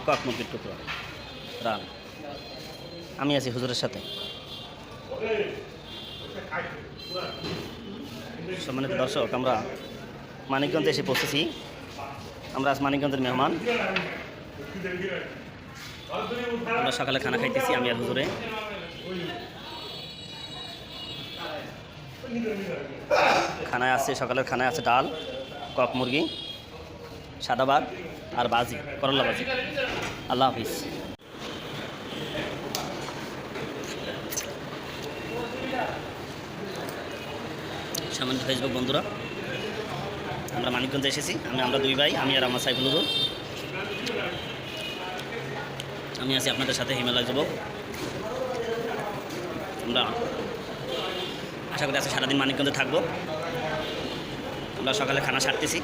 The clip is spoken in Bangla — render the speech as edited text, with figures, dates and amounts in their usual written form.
কক মুরগির টুকরো রান। আমি আছি হুজুরের সাথে। সম্মানিত দর্শক, আমরা মানিকগঞ্জে এসে পৌঁছেছি। আমরা আজ মানিকগঞ্জের মেহমান। আমরা সকালে খানা খাইতেছি আমি আর হুজুরে। খানায় আছে, সকালের খানায় আছে ডাল, কক মুরগি, সাদা ভাত আর বাজি, করল্লা বাজি। আল্লাহ হাফিজ। সামান্য ফেসবুক বন্ধুরা, আমরা মানিকগঞ্জে এসেছি। আমরা দুই ভাই, আমি আর আমার সাইফুল হুজুর। আমি আছি আপনাদের সাথে, হিমালয় যুবক। আমরা আশা করি আজকে সারাদিন মানিকগঞ্জে থাকবো। আমরা সকালে খানা সারতেছি।